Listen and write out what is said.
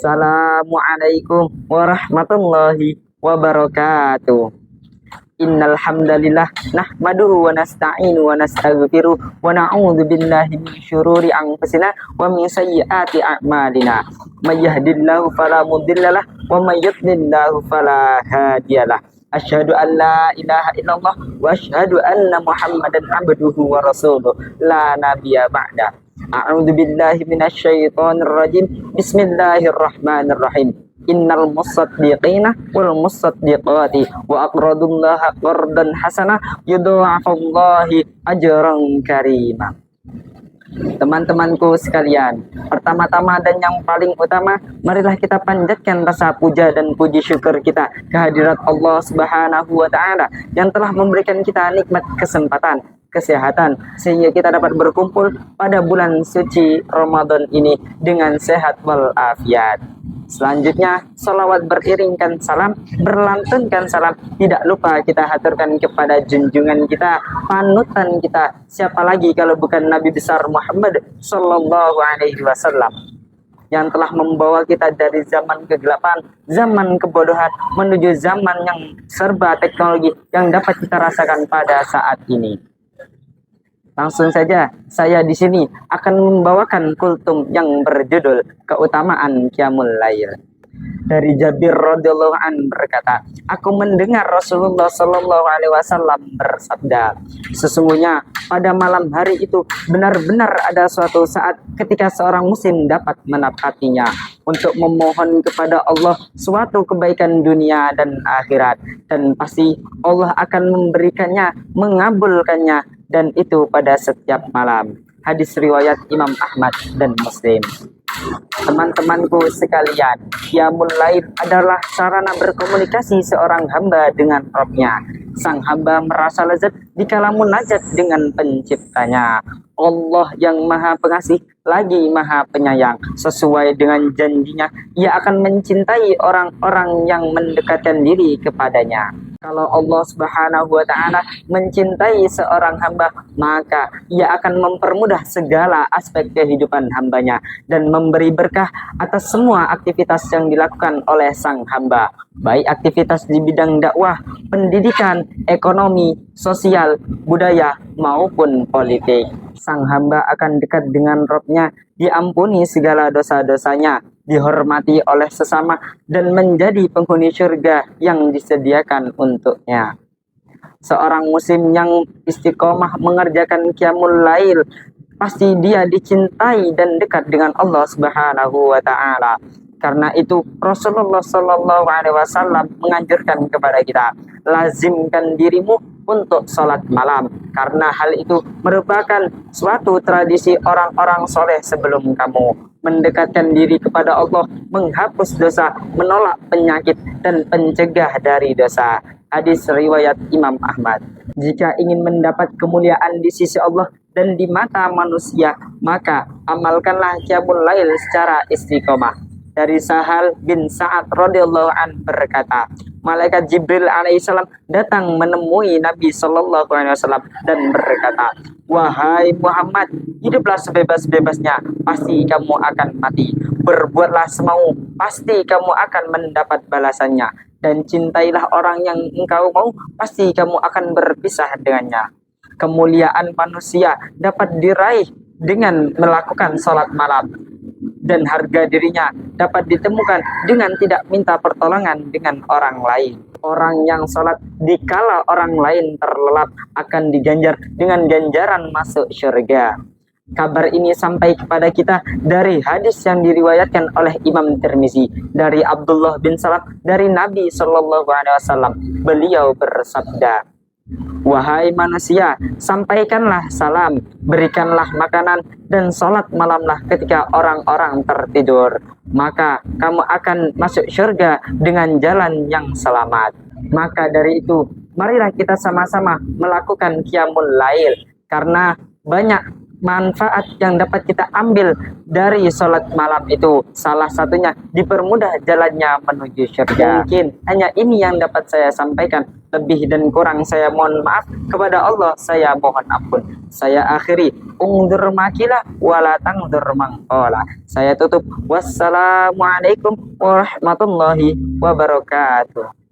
Assalamualaikum warahmatullahi wabarakatuh. Innal hamdalillah nahmaduhu wa nasta'inu wa nastaghfiruh wa na'udzu billahi min syururi anfusina wa min sayyiati a'malina. May yahdihillahu fala mudhillalah wa may yudlillahu fala hadiyalah. Asyhadu an la ilaha illallah wa asyhadu anna Muhammadan abduhu wa rasuluh la nabiyya ba'da. A'udzu billahi minasyaitonir rajim. Bismillahirrahmanirrahim. Innal musaddiqina wal musaddiqati wa aqradullaha qardan hasana yudha'afallahi ajran karima. Teman-temanku sekalian, pertama-tama dan yang paling utama, marilah kita panjatkan rasa puja dan puji syukur kita kehadirat Allah Subhanahu wa taala yang telah memberikan kita nikmat kesempatan, kesehatan, sehingga kita dapat berkumpul pada bulan suci Ramadan ini dengan sehat walafiat. Selanjutnya, salawat beriringkan salam, berlantunkan salam, tidak lupa kita haturkan kepada junjungan kita, panutan kita. Siapa lagi kalau bukan Nabi besar Muhammad Sallallahu Alaihi Wasallam, yang telah membawa kita dari zaman kegelapan, zaman kebodohan, menuju zaman yang serba teknologi yang dapat kita rasakan pada saat ini. Langsung saja, saya di sini akan membawakan kultum yang berjudul Keutamaan Qiyamul Lail. Dari Jabir radhiyallahu an berkata, aku mendengar Rasulullah Shallallahu Alaihi Wasallam bersabda, sesungguhnya pada malam hari itu benar-benar ada suatu saat ketika seorang muslim dapat menapatinya untuk memohon kepada Allah suatu kebaikan dunia dan akhirat, dan pasti Allah akan memberikannya, mengabulkannya, dan itu pada setiap malam. Hadis riwayat Imam Ahmad dan Muslim. Teman-temanku sekalian, Qiyamul Lail adalah sarana berkomunikasi seorang hamba dengan Rabb-Nya. Sang hamba merasa lezat dikala munajat dengan penciptanya. Allah yang maha pengasih lagi maha penyayang. Sesuai dengan janjinya, ia akan mencintai orang-orang yang mendekatkan diri kepadanya. Kalau Allah Subhanahu wa taala mencintai seorang hamba, maka ia akan mempermudah segala aspek kehidupan hambanya dan memberi berkah atas semua aktivitas yang dilakukan oleh sang hamba, baik aktivitas di bidang dakwah, pendidikan, ekonomi, sosial, budaya, maupun politik. Sang hamba akan dekat dengan Rabb-Nya, diampuni segala dosa-dosanya, dihormati oleh sesama, dan menjadi penghuni surga yang disediakan untuknya. Seorang muslim yang istiqomah mengerjakan Qiyamul Lail, pasti dia dicintai dan dekat dengan Allah Subhanahu wa taala. Karena itu Rasulullah Shallallahu Alaihi Wasallam menganjurkan kepada kita, lazimkan dirimu untuk sholat malam, karena hal itu merupakan suatu tradisi orang-orang soleh sebelum kamu, mendekatkan diri kepada Allah, menghapus dosa, menolak penyakit, dan pencegah dari dosa. Hadis riwayat Imam Ahmad. Jika ingin mendapat kemuliaan di sisi Allah dan di mata manusia, maka amalkanlah Qiyamul Lail secara istiqomah. Dari Sahal bin Sa'ad radhiyallahu an berkata, malaikat Jibril alaihissalam datang menemui Nabi Shallallahu Alaihi Wasallam dan berkata, wahai Muhammad, hiduplah sebebas-bebasnya, pasti kamu akan mati. Berbuatlah semau, pasti kamu akan mendapat balasannya. Dan cintailah orang yang engkau mau, pasti kamu akan berpisah dengannya. Kemuliaan manusia dapat diraih dengan melakukan sholat malam, dan harga dirinya dapat ditemukan dengan tidak minta pertolongan dengan orang lain. Orang yang sholat dikala orang lain terlelap akan diganjar dengan ganjaran masuk surga. Kabar ini sampai kepada kita dari hadis yang diriwayatkan oleh Imam Tirmizi dari Abdullah bin Salam dari Nabi Shallallahu Alaihi Wasallam. Beliau bersabda, wahai manusia, sampaikanlah salam, berikanlah makanan, dan sholat malamlah ketika orang-orang tertidur. Maka kamu akan masuk surga dengan jalan yang selamat. Maka dari itu, marilah kita sama-sama melakukan Qiyamul Lail, karena banyak manfaat yang dapat kita ambil dari sholat malam itu, salah satunya dipermudah jalannya menuju syurga. Mungkin hanya ini yang dapat saya sampaikan. Lebih dan kurang saya mohon maaf. Kepada Allah saya mohon ampun. Saya akhiri, ungdur makilah wala tangdur mangkola. Saya tutup. Wassalamualaikum warahmatullahi wabarakatuh.